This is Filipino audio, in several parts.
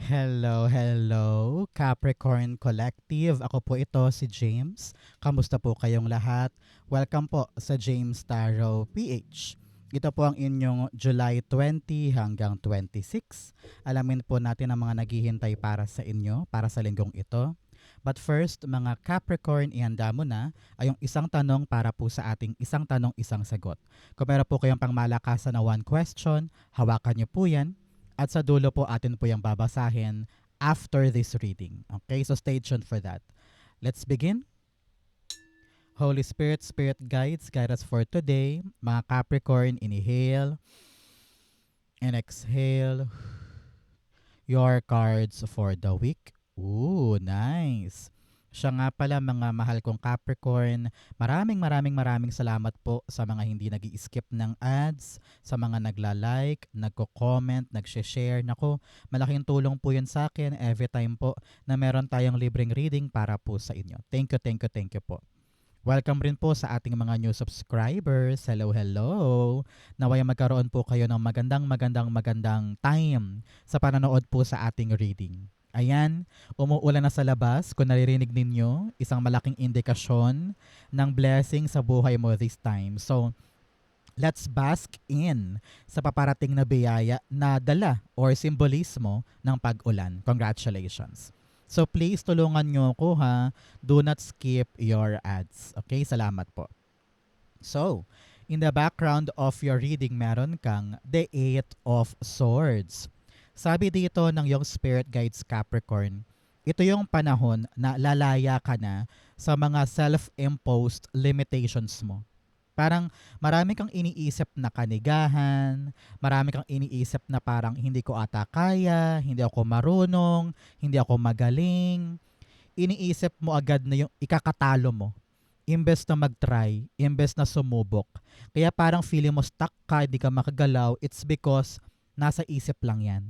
Hello, hello, Capricorn Collective. Ako po ito, si James. Kamusta po kayong lahat? Welcome po sa James Tarot PH. Ito po ang inyong July 20 hanggang 26. Alamin po natin ang mga naghihintay para sa inyo, para sa linggong ito. But first, mga Capricorn, ihanda mo na ay yung isang tanong para po sa ating isang tanong, isang sagot. Kung meron po kayong pangmalakasan na one question, hawakan niyo po yan at sa dulo po atin po yung babasahin after this reading. Okay, so stay tuned for that. Let's begin. Holy Spirit, Spirit Guides, guide us for today. Mga Capricorn, inhale and exhale your cards for the week. Ooh, nice. Siya nga pala mga mahal kong Capricorn, maraming salamat po sa mga hindi nag-i-skip ng ads, sa mga nagla-like, nagko-comment, nag-share. Nako, malaking tulong po yun sa akin every time po na meron tayong libreng reading para po sa inyo. Thank you po. Welcome rin po sa ating mga new subscribers. Hello, hello. Naway magkaroon po kayo ng magandang time sa panonood po sa ating reading. Ayan, umuulan na sa labas. Kung naririnig ninyo, isang malaking indikasyon ng blessing sa buhay mo this time. So, let's bask in sa paparating na biyaya na dala or simbolismo ng pag-ulan. Congratulations. So please tulungan nyo ako ha. Do not skip your ads. Okay, salamat po. So, in the background of your reading, meron kang the Eight of Swords. Sabi dito ng yung Spirit Guides Capricorn, ito yung panahon na lalaya ka na sa mga self-imposed limitations mo. Parang marami kang iniisip na kanigahan, marami kang iniisip na parang hindi ko ata kaya, hindi ako marunong, hindi ako magaling. Iniisip mo agad na yung ikakatalo mo. Imbes na mag-try, imbes na sumubok. Kaya parang feeling mo stuck ka, hindi ka makagalaw, it's because nasa isip lang yan.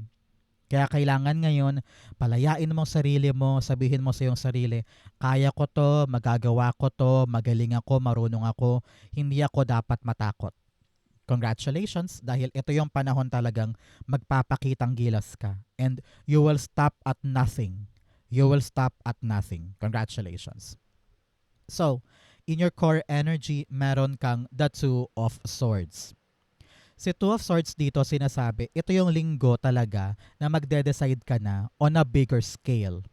Kaya kailangan ngayon, palayain mo ang sarili mo, sabihin mo sa iyong sarili, kaya ko to, magagawa ko to, magaling ako, marunong ako, hindi ako dapat matakot. Congratulations, dahil ito yung panahon talagang magpapakitang gilas ka. And you will stop at nothing. You will stop at nothing. Congratulations. So, in your core energy, meron kang the Two of Swords. Si Two of Swords dito sinasabi, ito yung linggo talaga na magde-decide ka na on a bigger scale.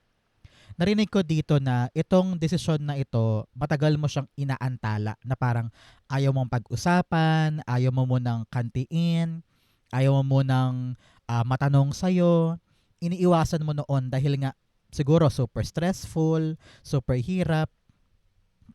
Narinig ko dito na itong desisyon na ito, matagal mo siyang inaantala na parang ayaw mong pag-usapan, ayaw mo munang kantiin, ayaw mo munang matanong sa'yo. Iniiwasan mo noon dahil nga siguro super stressful, super hirap.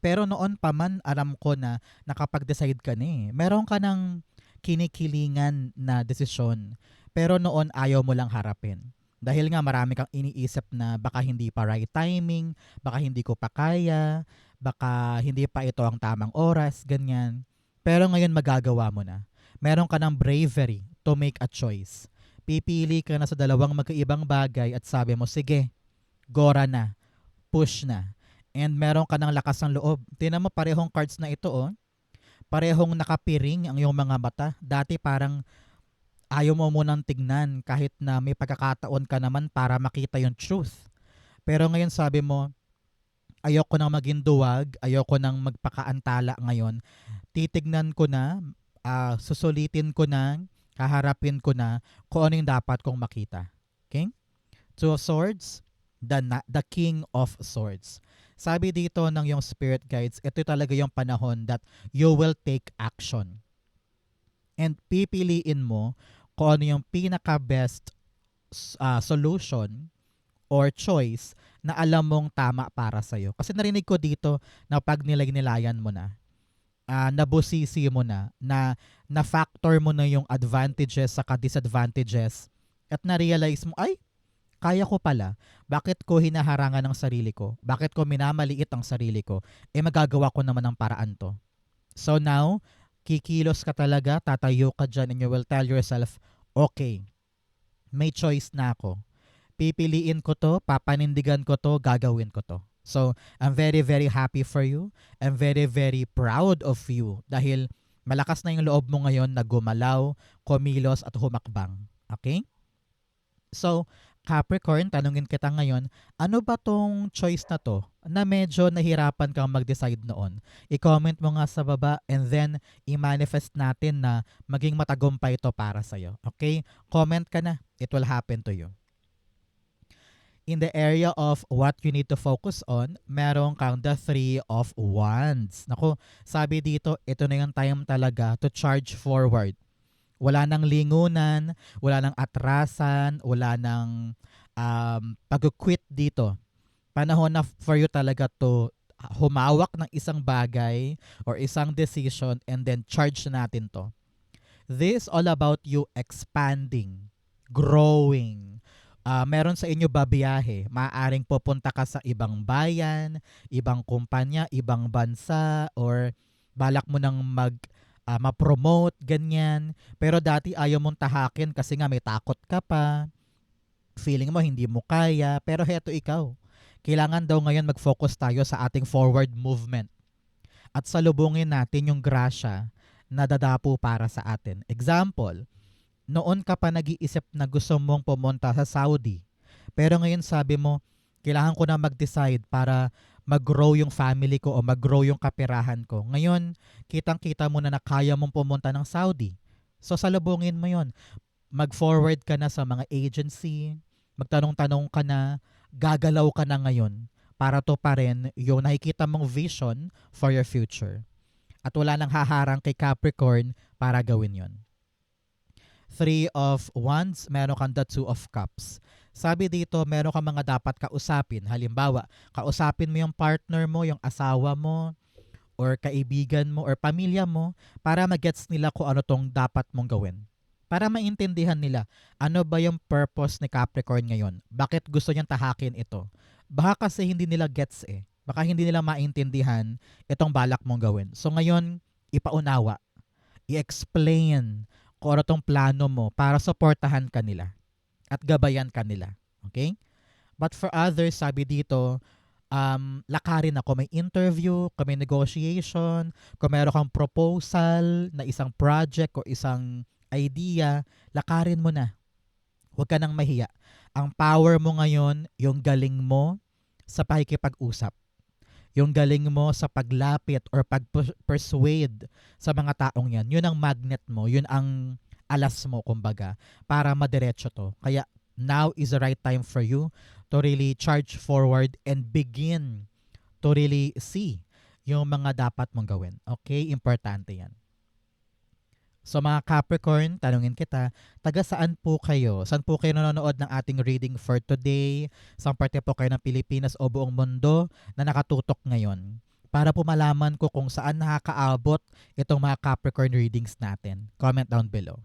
Pero noon pa man alam ko na nakapag-decide ka na eh. Meron ka ng kinikilingan na desisyon. Pero noon ayaw mo lang harapin. Dahil nga marami kang iniisip na baka hindi pa right timing, baka hindi ko pa kaya, baka hindi pa ito ang tamang oras, ganyan. Pero ngayon magagawa mo na. Meron ka ng bravery to make a choice. Pipili ka na sa dalawang magkaibang bagay at sabi mo, sige, gora na, push na. And meron ka ng lakas ng loob. Tingnan mo parehong cards na ito oh. Parehong nakapiring ang iyong mga mata. Dati parang ayaw mo munang tignan kahit na may pagkakataon ka naman para makita yung truth. Pero ngayon sabi mo, ayoko nang maging duwag, ayoko nang magpakaantala ngayon. Titignan ko na, susulitin ko na, haharapin ko na kung ano yung dapat kong makita. Okay? Two of Swords, the King of Swords. Sabi dito ng yung spirit guides, ito talaga yung panahon that you will take action. And pipiliin mo kung ano yung pinaka-best solution or choice na alam mong tama para sa'yo. Kasi narinig ko dito na pag nilay-nilayan mo na, nabusisi mo na factor mo na yung advantages sa disadvantages at na-realize mo, ay, kaya ko pala. Bakit ko hinaharangan ng sarili ko? Bakit ko minamaliit ang sarili ko? Magagawa ko naman ng paraan to. So now, kikilos ka talaga, tatayo ka dyan and you will tell yourself, okay, may choice na ako. Pipiliin ko to, papanindigan ko to, gagawin ko to. So, I'm very happy for you. I'm very proud of you dahil malakas na yung loob mo ngayon na gumalaw, kumilos at humakbang. Okay? So, Capricorn, tanungin kita ngayon, ano ba tong choice na to na medyo nahirapan kang mag-decide noon? I-comment mo nga sa baba and then i-manifest natin na maging matagumpay ito para sa'yo. Okay? Comment ka na. It will happen to you. In the area of what you need to focus on, meron kang the Three of Wands. Naku, sabi dito, ito na yung time talaga to charge forward. Wala nang lingunan, wala nang atrasan, wala nang pag-quit dito. Panahon na for you talaga to humawak ng isang bagay or isang decision and then charge natin to. This all about you expanding, growing. Meron sa inyo babiyahe. Maaaring pupunta ka sa ibang bayan, ibang kumpanya, ibang bansa, or balak mo nang ma-promote, ganyan. Pero dati ayaw mong tahakin kasi nga may takot ka pa. Feeling mo hindi mo kaya. Pero heto ikaw. Kailangan daw ngayon mag-focus tayo sa ating forward movement. At salubungin natin yung grasya na dadapo para sa atin. Example, noon ka pa nag-iisip na gusto mong pumunta sa Saudi. Pero ngayon sabi mo, kailangan ko na mag-decide para mag-grow yung family ko o mag-grow yung kapirahan ko. Ngayon, kitang-kita mo na kaya mong pumunta ng Saudi. So salubungin mo yon. Mag-forward ka na sa mga agency, magtanong-tanong ka na, gagalaw ka na ngayon para to pa rin yung nakikita mong vision for your future. At wala nang haharang kay Capricorn para gawin yon. Three of Wands, meron kang the Two of Cups. Sabi dito, meron kang mga dapat kausapin. Halimbawa, kausapin mo yung partner mo, yung asawa mo, or kaibigan mo, or pamilya mo, para magets nila kung ano tong dapat mong gawin. Para maintindihan nila, ano ba yung purpose ni Capricorn ngayon? Bakit gusto niyang tahakin ito? Baka kasi hindi nila gets eh. Baka hindi nila maintindihan itong balak mong gawin. So ngayon, ipaunawa, i-explain kung ano tong plano mo para suportahan ka nila at gabayan ka nila. Okay? But for others, sabi dito, lakarin ako. May interview, kung may negotiation, kung meron kang proposal na isang project o isang idea, lakarin mo na. Huwag ka nang mahiya. Ang power mo ngayon, yung galing mo sa pakikipag-usap. Yung galing mo sa paglapit or pag-persuade sa mga taong yan. Yun ang magnet mo. Yun ang alas mo, kumbaga, para madiretso to. Kaya now is the right time for you to really charge forward and begin to really see yung mga dapat mong gawin. Okay? Importante yan. So mga Capricorn, tanungin kita, taga saan po kayo? Saan po kayo nanonood ng ating reading for today? Saan parte po kayo ng Pilipinas o buong mundo na nakatutok ngayon? Para po malaman ko kung saan nakakaabot itong mga Capricorn readings natin. Comment down below.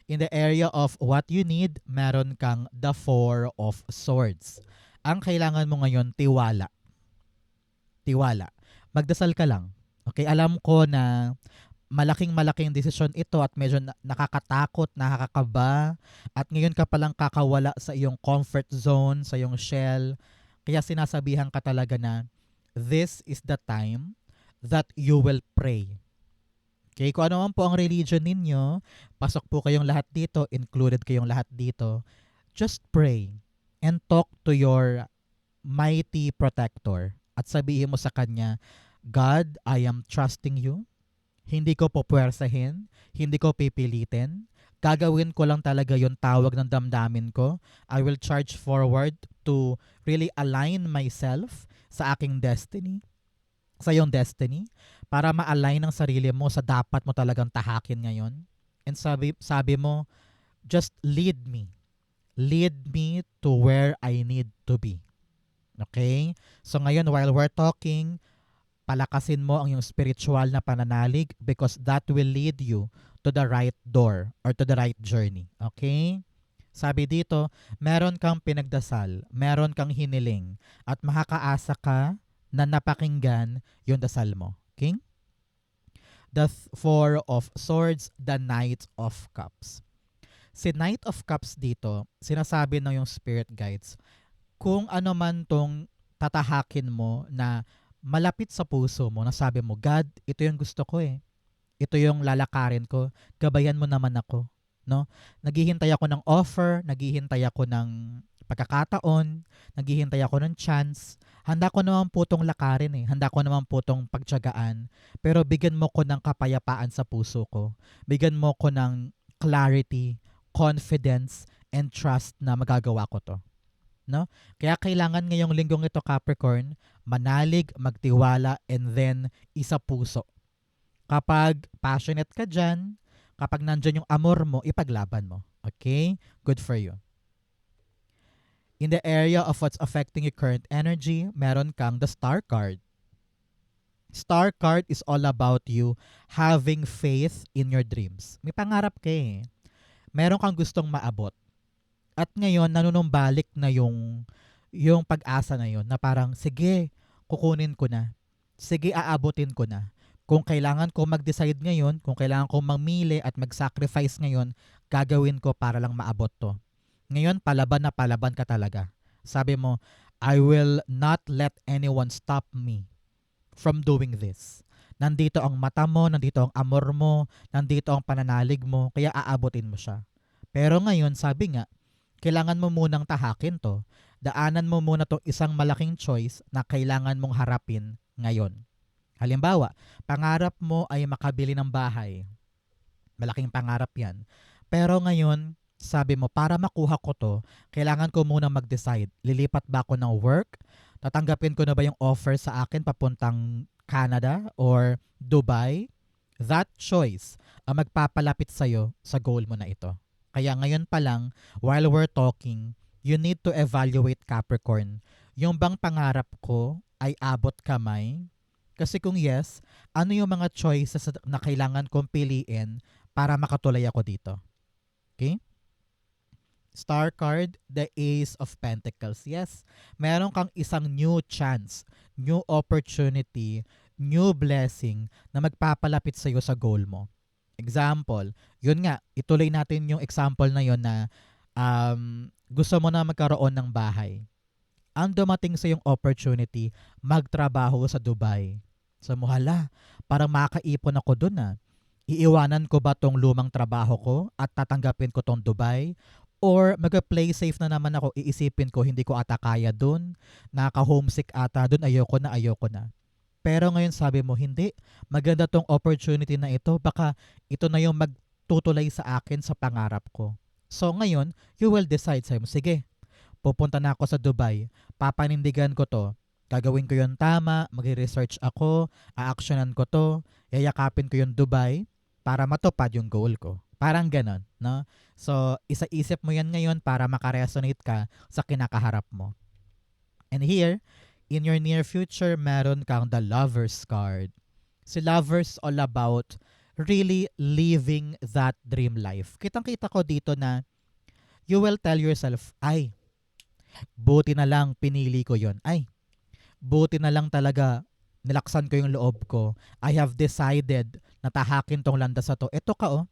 In the area of what you need, meron kang the Four of Swords. Ang kailangan mo ngayon, tiwala. Tiwala. Magdasal ka lang. Okay, alam ko na malaking desisyon ito at medyo nakakatakot, nakakakaba, at ngayon ka palang kakawala sa iyong comfort zone, sa iyong shell. Kaya sinasabihan ka talaga na this is the time that you will pray. Okay, kung ano man po ang religion ninyo, pasok po kayong lahat dito, included kayong lahat dito. Just pray and talk to your mighty protector at sabihin mo sa kanya, God, I am trusting you. Hindi ko pupuwersahin, hindi ko pipilitin. Gagawin ko lang talaga yung tawag ng damdamin ko. I will charge forward to really align myself sa aking destiny, sa iyong destiny, para ma-align ang sarili mo sa dapat mo talagang tahakin ngayon. And sabi mo, just lead me. Lead me to where I need to be. Okay? So ngayon, while we're talking, palakasin mo ang iyong spiritual na pananalig because that will lead you to the right door or to the right journey. Okay? Sabi dito, meron kang pinagdasal, meron kang hiniling, at makakaasa ka na napakinggan yung dasal mo. Okay? The Four of Swords, the Knight of Cups. Si Knight of Cups dito, sinasabi ng yung spirit guides, kung ano man tong tatahakin mo na malapit sa puso mo, na sabi mo, God, ito yung gusto ko eh. Ito yung lalakarin ko. Gabayan mo naman ako. no? Naghihintay ako ng offer, naghihintay ako ng pagkakataon, naghihintay ako ng chance. Handa ko naman po tong lakarin eh. Handa ko naman po tong pagtiyagaan. Pero bigyan mo ko ng kapayapaan sa puso ko. Bigyan mo ko ng clarity, confidence, and trust na magagawa ko to. No? Kaya kailangan ngayong linggong ito, Capricorn, manalig, magtiwala, and then isa puso. Kapag passionate ka dyan, kapag nandyan yung amor mo, ipaglaban mo. Okay? Good for you. In the area of what's affecting your current energy, meron kang the Star card. Star card is all about you having faith in your dreams. May pangarap ka eh. Meron kang gustong maabot. At ngayon, nanunumbalik na yung pag-asa na yun na parang, sige, kukunin ko na. Sige, aabutin ko na. Kung kailangan ko mag-decide ngayon, kung kailangan ko mamili at mag-sacrifice ngayon, gagawin ko para lang maabot to. Ngayon, palaban na palaban ka talaga. Sabi mo, I will not let anyone stop me from doing this. Nandito ang mata mo, nandito ang amor mo, nandito ang pananalig mo, kaya aabutin mo siya. Pero ngayon, sabi nga, kailangan mo munang tahakin to. Daanan mo muna tong isang malaking choice na kailangan mong harapin ngayon. Halimbawa, pangarap mo ay makabili ng bahay. Malaking pangarap yan. Pero ngayon, sabi mo, para makuha ko to, kailangan ko muna mag-decide. Lilipat ba ako ng work? Tatanggapin ko na ba yung offer sa akin papuntang Canada or Dubai? That choice ang magpapalapit sa'yo sa goal mo na ito. Kaya ngayon pa lang, while we're talking, you need to evaluate, Capricorn. Yung bang pangarap ko ay abot kamay? Kasi kung yes, ano yung mga choices na kailangan kong piliin para makatuloy ako dito? Okay? Star card, the Ace of Pentacles. Yes, meron kang isang new chance, new opportunity, new blessing na magpapalapit sa iyo sa goal mo. Example, yun nga, ituloy natin yung example na yun na gusto mo na magkaroon ng bahay. Ang dumating sa yung opportunity, magtrabaho sa Dubai. So muhala, parang makaipon ako dun ah. Iiwanan ko ba tong lumang trabaho ko at tatanggapin ko tong Dubai? Or mag-play safe na naman ako, iisipin ko hindi ko ata kaya dun, nakaka-homesick ata dun, ayoko na. Pero ngayon sabi mo, hindi, maganda tong opportunity na ito, baka ito na yung magtutulay sa akin sa pangarap ko. So ngayon, you will decide, sabi mo, sige, pupunta na ako sa Dubai, papanindigan ko to, gagawin ko yung tama, mag-research ako, a-actionan ko to, yayakapin ko yung Dubai para matupad yung goal ko. Parang ganon, no? So, isa-isip mo yan ngayon para makaresonate ka sa kinakaharap mo. And here, in your near future, meron kang the Lovers card. Si Lovers all about really living that dream life. Kitang-kita ko dito na you will tell yourself, ay, buti na lang pinili ko yon. Ay, buti na lang talaga nilaksan ko yung loob ko. I have decided na tahakin tong landas na to. Ito ka oh.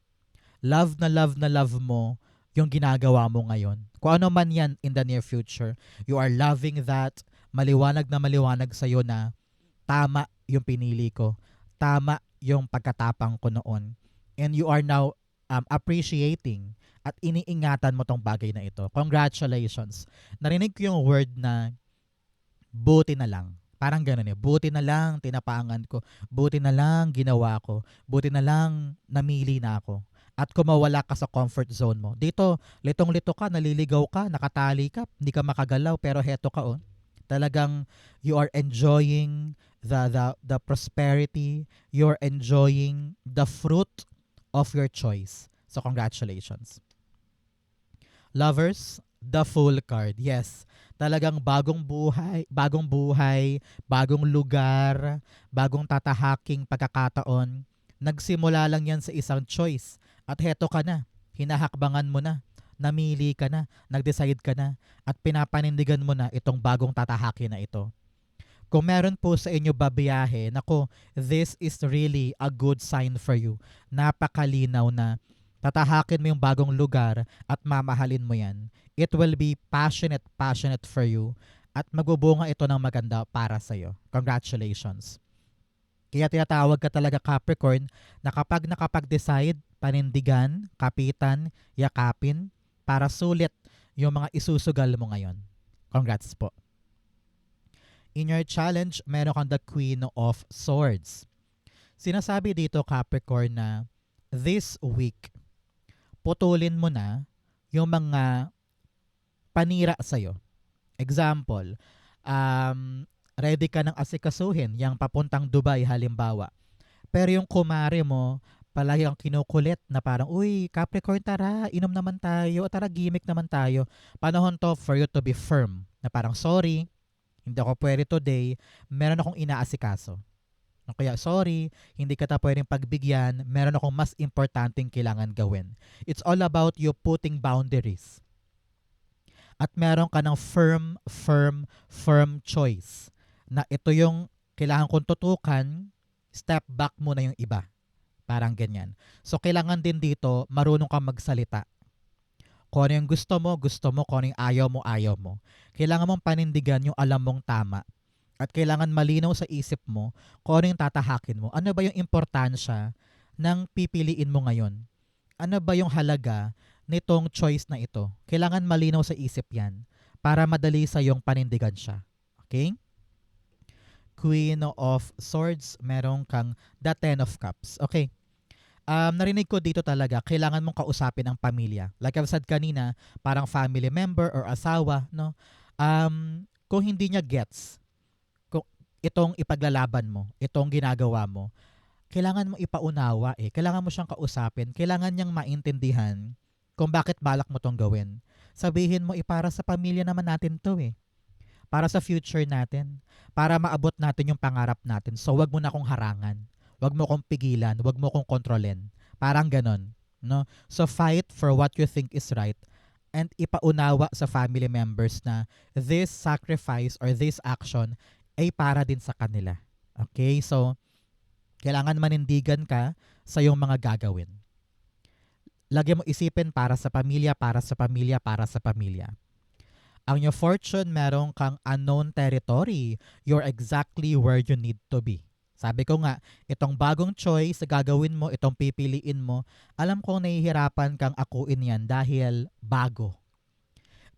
Love na love mo yung ginagawa mo ngayon. Kung ano man yan in the near future, you are loving that. Maliwanag na maliwanag sa'yo na tama yung pinili ko. Tama yung pagkatapang ko noon. And you are now appreciating at iniingatan mo tong bagay na ito. Congratulations. Narinig ko yung word na buti na lang. Parang gano'n eh. Buti na lang tinapangan ko. Buti na lang ginawa ko. Buti na lang namili na ako. At kung mawala ka sa comfort zone mo. Dito, litong-lito ka, naliligaw ka, nakatali ka, hindi ka makagalaw, pero heto ka oh. Talagang you are enjoying the prosperity, you're enjoying the fruit of your choice. So congratulations. Lovers, the Fool card. Yes, talagang bagong buhay, bagong lugar, bagong tatahaking pagkakataon. Nagsimula lang yan sa isang choice. At heto ka na, hinahakbangan mo na, namili ka na, nag-decide ka na, at pinapanindigan mo na itong bagong tatahakin na ito. Kung meron po sa inyo babiyahe, nako, this is really a good sign for you. Napakalinaw na tatahakin mo yung bagong lugar at mamahalin mo yan. It will be passionate for you at magbubunga ito ng maganda para sa'yo. Congratulations. Kaya tinatawag ka talaga Capricorn na kapag nakapag-decide, panindigan, kapitan, yakapin, para sulit yung mga isusugal mo ngayon. Congrats po. In your challenge, meron kang the Queen of Swords. Sinasabi dito, Capricorn, na this week, putulin mo na yung mga panira sa'yo. Example, ready ka ng asikasuhin, yung papuntang Dubai halimbawa. Pero yung kumare mo, palagi ang kinukulit na parang, uy, Capricorn, tara, inom naman tayo, tara, gimmick naman tayo. Panahon to for you to be firm. Na parang, sorry, hindi ako pwede today, meron akong inaasikaso. Kaya sorry, hindi ka ta pwedeng pagbigyan, meron akong mas importanteng kailangan gawin. It's all about you putting boundaries. At meron ka ng firm choice na ito yung kailangan kong tutukan, step back muna yung iba. Parang ganyan. So kailangan din dito, marunong kang magsalita. Kung ano yung gusto mo. Kung ano yung ayaw mo. Kailangan mong panindigan yung alam mong tama. At kailangan malinaw sa isip mo kung ano yung tatahakin mo. Ano ba yung importansya ng pipiliin mo ngayon? Ano ba yung halaga nitong choice na ito? Kailangan malinaw sa isip yan para madali sa yung panindigan siya. Okay? Queen of Swords, meron kang the Ten of Cups. Okay. Narinig ko dito talaga, kailangan mong kausapin ang pamilya. Like I've said kanina, parang family member or asawa, no? Kung hindi niya gets kung itong ipaglalaban mo, itong ginagawa mo, kailangan mo ipaunawa eh. Kailangan mo siyang kausapin. Kailangan niyang maintindihan kung bakit balak mo tong gawin. Sabihin mo, para sa pamilya naman natin to eh. Para sa future natin. Para maabot natin yung pangarap natin. So, wag mo na akong harangan. Wag mo kong pigilan, wag mo kong kontrolin. Parang ganon, no? So fight for what you think is right and ipaunawa sa family members na this sacrifice or this action ay para din sa kanila. Okay? So kailangan manindigan ka sa iyong mga gagawin. Lagi mo isipin para sa pamilya, para sa pamilya, para sa pamilya. Ang your fortune, meron kang unknown territory. You're exactly where you need to be. Sabi ko nga, itong bagong choice gagawin mo, itong pipiliin mo, alam kong nahihirapan kang akuin yan dahil bago.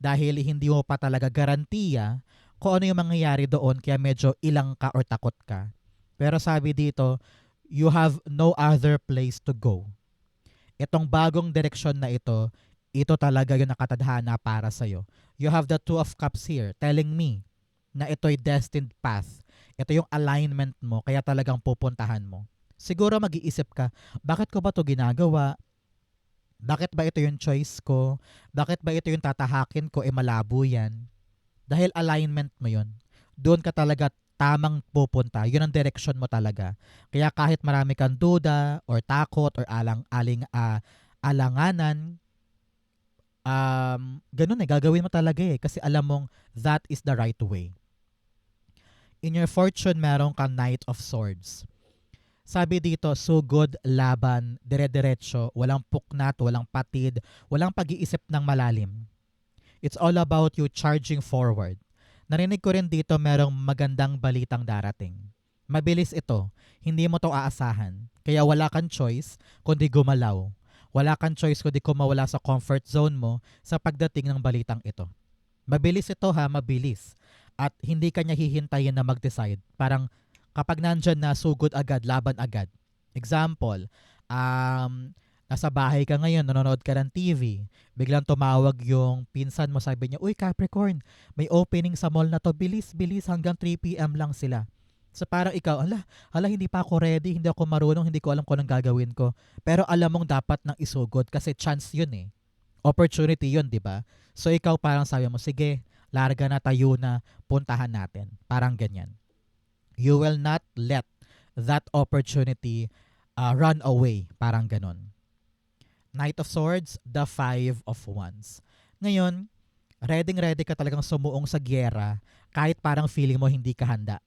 Dahil hindi mo pa talaga garantiya kung ano yung mangyayari doon kaya medyo ilang ka or takot ka. Pero sabi dito, you have no other place to go. Itong bagong direksyon na ito talaga yung nakatadhana para sa'yo. You have the Two of Cups here telling me na ito'y destined path. Ito yung alignment mo, kaya talagang pupuntahan mo. Siguro mag-iisip ka, bakit ko ba ito ginagawa? Bakit ba ito yung choice ko? Bakit ba ito yung tatahakin ko? Malabo yan. Dahil alignment mo yun. Doon ka talaga tamang pupunta. Yun ang direction mo talaga. Kaya kahit marami kang duda or takot or alanganan, ganun gagawin mo talaga kasi alam mong that is the right way. In your fortune, meron kang Knight of Swords. Sabi dito, sugod, laban, dire-diretso, walang puknat, walang patid, walang pag-iisip ng malalim. It's all about you charging forward. Narinig ko rin dito merong magandang balitang darating. Mabilis ito, hindi mo to aasahan. Kaya wala kang choice kundi gumalaw. Wala kang choice kundi kumawala sa comfort zone mo sa pagdating ng balitang ito. Mabilis ito mabilis. At hindi ka niya hihintayin na mag-decide. Parang kapag nandyan na, sugod agad, laban agad. Example, nasa bahay ka ngayon, nanonood ka ng TV, biglang tumawag yung pinsan mo, sabi niya, uy Capricorn, may opening sa mall na to, bilis, hanggang 3 p.m. lang sila. So parang ikaw, hala, hindi pa ako ready, hindi ako marunong, hindi ko alam kung anong gagawin ko. Pero alam mong dapat nang isugod kasi chance yun eh. Opportunity yun, di ba? So ikaw parang sabi mo, sige, larga na, tayo na, puntahan natin. Parang ganyan. You will not let that opportunity run away. Parang ganon. Knight of Swords, the Five of Wands. Ngayon, ready ka talagang sumuong sa gyera kahit parang feeling mo hindi ka handa.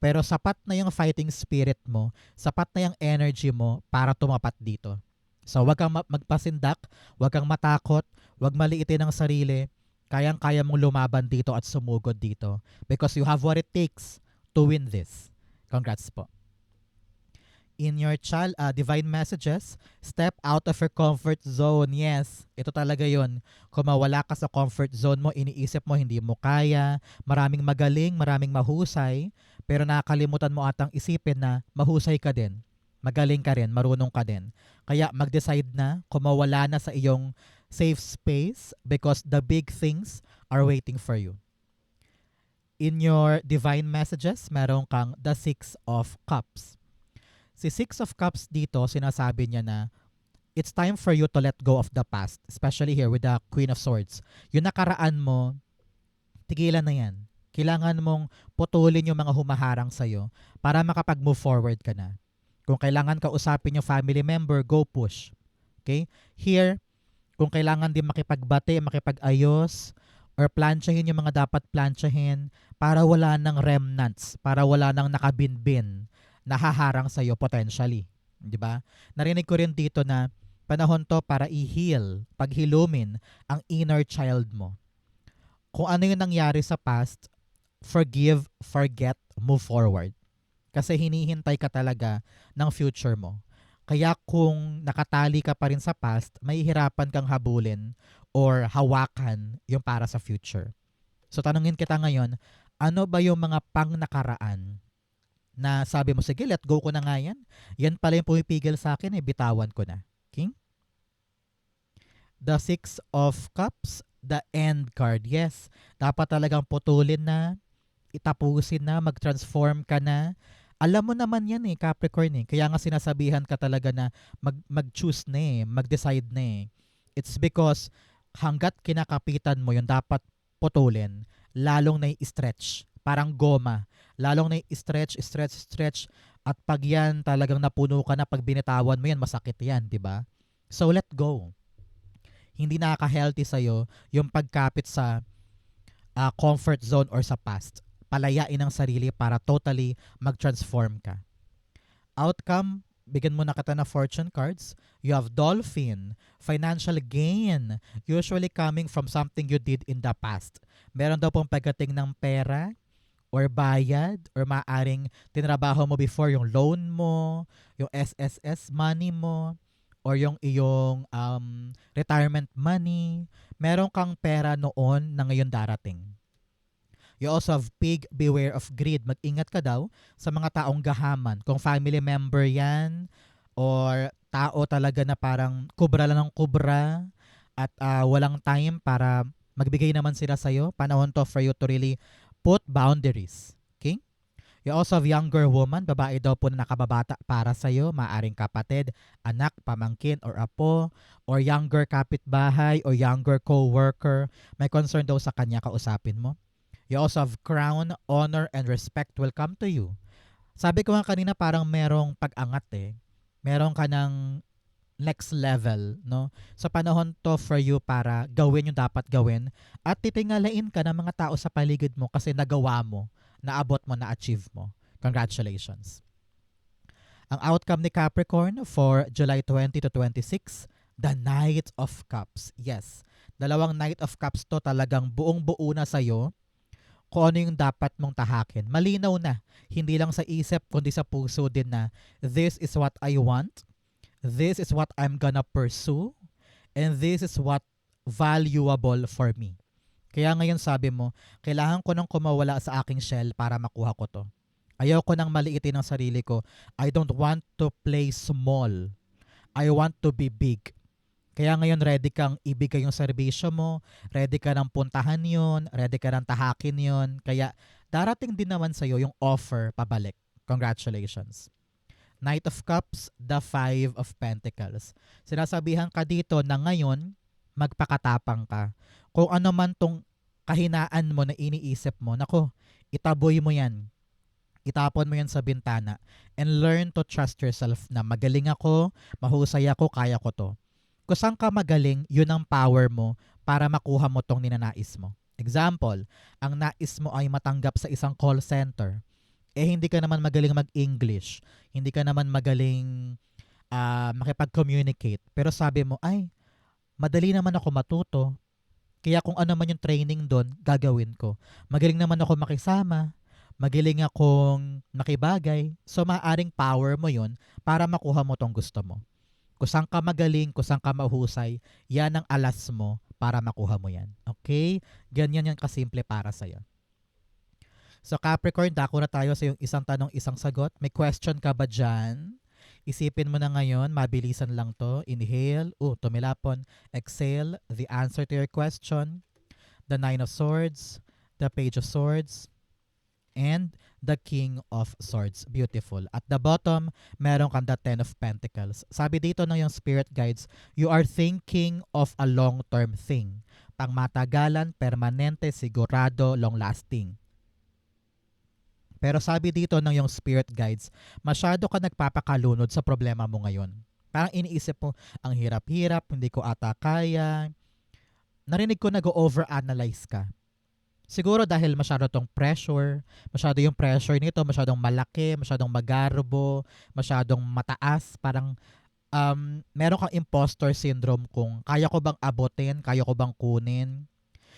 Pero sapat na yung fighting spirit mo, sapat na yung energy mo para tumapat dito. So wag kang magpasindak, wag kang matakot, wag maliitin ang sarili. Kayang-kaya mong lumaban dito at sumugod dito because you have what it takes to win this. Congrats po. In your divine messages, step out of your comfort zone. Yes, ito talaga yon. Kung mawala ka sa comfort zone mo, iniisip mo hindi mo kaya, maraming magaling, maraming mahusay, pero nakakalimutan mo atang isipin na mahusay ka din, magaling ka rin, marunong ka din. Kaya mag-decide na kung mawala na sa iyong safe space because the big things are waiting for you. In your divine messages, meron kang the Six of Cups. Si Six of Cups dito, sinasabi niya na it's time for you to let go of the past, especially here with the Queen of Swords. Yung nakaraan mo, tigilan na yan. Kailangan mong putulin yung mga humaharang sa'yo para makapag-move forward ka na. Kung kailangan ka usapin yung family member, go push. Okay? Here, kung kailangan din makipagbati, makipag-ayos, or plansyahin yung mga dapat plansyahin para wala ng remnants, para wala ng nakabinbin, nahaharang sa'yo potentially. Di ba? Narinig ko rin dito na panahon to para i-heal, paghilumin ang inner child mo. Kung ano yung nangyari sa past, forgive, forget, move forward. Kasi hinihintay ka talaga ng future mo. Kaya kung nakatali ka pa rin sa past, mahihirapan kang habulin or hawakan yung para sa future. So tanungin kita ngayon, ano ba yung mga pang-nakaraan na sabi mo, sige, let go ko na nga yan. Yan pala yung pumipigil sa akin, bitawan ko na. King? The Six of Cups, the End card. Yes, dapat talagang putulin na, itapusin na, mag-transform ka na. Alam mo naman yan Capricorn Kaya nga sinasabihan ka talaga na mag-choose na mag-decide na It's because hanggat kinakapitan mo yung dapat putulin, lalong na-stretch. Parang goma. Lalong na-stretch, stretch. At pag yan talagang napuno ka na, pag binitawan mo yan, masakit yan, di ba? So let go. Hindi nakaka-healthy sa'yo yung pagkapit sa comfort zone or sa past. Palayain ang sarili para totally mag-transform ka. Outcome, bigyan mo na kita na fortune cards. You have Dolphin, financial gain, usually coming from something you did in the past. Meron daw pong pagdating ng pera or bayad or maaring tinrabaho mo before yung loan mo, yung SSS money mo, or yung iyong retirement money. Meron kang pera noon na ngayon darating. You also have Pig, beware of greed. Mag-ingat ka daw sa mga taong gahaman. Kung family member yan or tao talaga na parang kubra lang ng kubra at walang time para magbigay naman sila sa'yo, panahon to for you to really put boundaries. Okay? You also have younger woman, babae daw po na nakababata para sa'yo, maaring kapatid, anak, pamangkin, or apo, or younger kapitbahay, or younger co-worker. May concern daw sa kanya, kausapin mo. You also have crown, honor, and respect will come to you. Sabi ko nga kanina parang merong pag-angat Meron ka ng next level, no? Sa panahon to for you para gawin yung dapat gawin at titingalain ka ng mga tao sa paligid mo kasi nagawa mo, naabot mo, na-achieve mo. Congratulations. Ang outcome ni Capricorn for July 20 to 26, the Knight of Cups. Yes, dalawang Knight of Cups to talagang buong-buo na sa'yo kung ano yung dapat mong tahakin. Malinaw na, hindi lang sa isip kundi sa puso din na this is what I want, this is what I'm gonna pursue, and this is what valuable for me. Kaya ngayon sabi mo, kailangan ko nang kumawala sa aking shell para makuha ko to. Ayaw ko nang maliitin ang sarili ko. I don't want to play small. I want to be big. Kaya ngayon ready kang ibigay yung serbisyo mo, ready ka nang puntahan yun, ready ka nang tahakin yun. Kaya darating din naman sa'yo yung offer pabalik. Congratulations. Knight of Cups, the Five of Pentacles. Sinasabihan ka dito na ngayon, magpakatapang ka. Kung ano man tong kahinaan mo na iniisip mo, nako, itaboy mo yan. Itapon mo yan sa bintana. And learn to trust yourself na magaling ako, mahusay ako, kaya ko to. Kung saan ka magaling, yun ang power mo para makuha mo tong ninanais mo. Example, ang nais mo ay matanggap sa isang call center. Hindi ka naman magaling mag-English. Hindi ka naman magaling makipag-communicate. Pero sabi mo, ay, madali naman ako matuto. Kaya kung ano man yung training doon, gagawin ko. Magaling naman ako makisama. Magiling akong makibagay. So, maaring power mo yun para makuha mo tong gusto mo. Kung saan ka magaling, kung saan ka mahusay, yan ang alas mo para makuha mo yan. Okay? Ganyan yan kasimple para sa'yo. So Capricorn, dako na tayo sa yung isang tanong, isang sagot. May question ka ba dyan? Isipin mo na ngayon, mabilisan lang to. Inhale, tumilapon. Exhale, the answer to your question. The Nine of Swords, the Page of Swords, and the King of Swords. Beautiful. At the bottom, meron kang the Ten of Pentacles. Sabi dito ng yung spirit guides, you are thinking of a long-term thing. Pangmatagalan, permanente, sigurado, long-lasting. Pero sabi dito ng yung spirit guides, masyado ka nagpapakalunod sa problema mo ngayon. Parang iniisip mo, ang hirap-hirap, hindi ko ata kaya. Narinig ko nag-overanalyze ka. Siguro dahil masyado tong pressure, masyado yung pressure nito, masyadong malaki, masyadong magarbo, masyadong mataas, parang meron kang imposter syndrome kung kaya ko bang abutin, kaya ko bang kunin.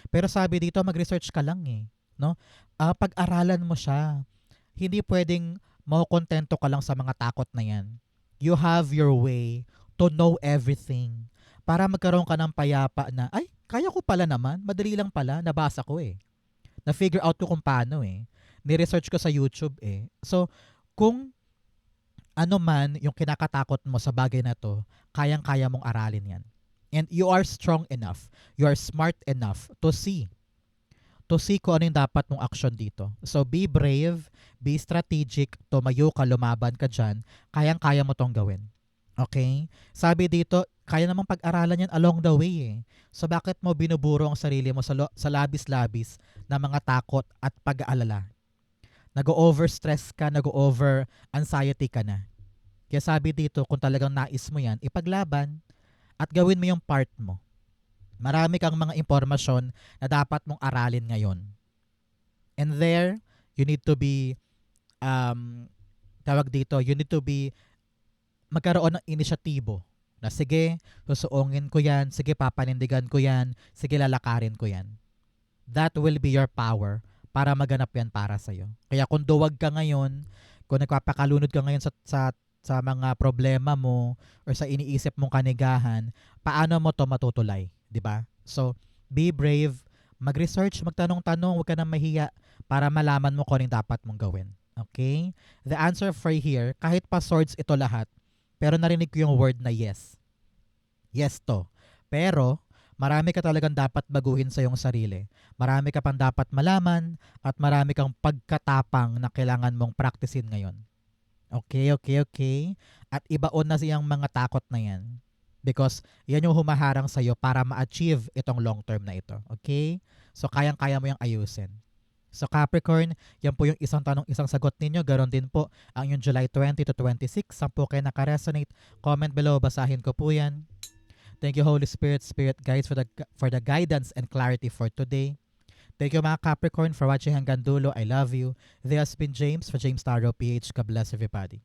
Pero sabi dito, mag-research ka lang eh. No? Pag-aralan mo siya. Hindi pwedeng makukontento ka lang sa mga takot na yan. You have your way to know everything. Para magkaroon ka ng payapa na, ay, kaya ko pala naman. Madali lang pala. Nabasa ko eh. Na-figure out ko kung paano eh. Ni-research ko sa YouTube eh. So, kung ano man yung kinakatakot mo sa bagay na to, kayang-kaya mong aralin yan. And you are strong enough. You are smart enough to see kung ano yung dapat mong action dito. So, be brave, be strategic, tumayo ka, lumaban ka dyan, kayang-kaya mo tong gawin. Okay? Sabi dito, kaya namang pag-aralan yan along the way eh. So, bakit mo binuburo ang sarili mo sa labis-labis na mga takot at pag-aalala? Nag-over-stress ka, nag-over-anxiety ka na. Kaya sabi dito, kung talagang nais mo yan, ipaglaban at gawin mo yung part mo. Marami kang mga impormasyon na dapat mong aralin ngayon. And there, you need to be, you need to be, magkaroon ng inisyatibo. Na sige, susuungin ko yan, sige papanindigan ko yan, sige lalakarin ko yan. That will be your power para maganap yan para sa'yo. Kaya kung duwag ka ngayon, kung nagpapakalunod ka ngayon sa mga problema mo or sa iniisip mong kanigahan, paano mo to matutulay? 'Di ba? So, be brave, mag-research, magtanong-tanong, huwag ka nang mahiya para malaman mo kung anong dapat mong gawin. Okay? The answer for here, kahit pa swords ito lahat, pero narinig ko yung word na yes. Yes to. Pero, marami ka talagang dapat baguhin sa iyong sarili. Marami ka pang dapat malaman at marami kang pagkatapang na kailangan mong practicein ngayon. Okay. At ibaon na siyang mga takot na yan. Because yan yung humaharang sa'yo para ma-achieve itong long term na ito. Okay? So, kayang-kaya mo yung ayusin. So, Capricorn, yan po yung isang tanong, isang sagot ninyo. Ganon din po ang yung July 20 to 26. Saan po kayo nakaresonate? Comment below, basahin ko po yan. Thank you, Holy Spirit, Spirit Guides, for the guidance and clarity for today. Thank you, mga Capricorn, for watching hanggang dulo. I love you. This has been James for James Tarot PH. God bless everybody.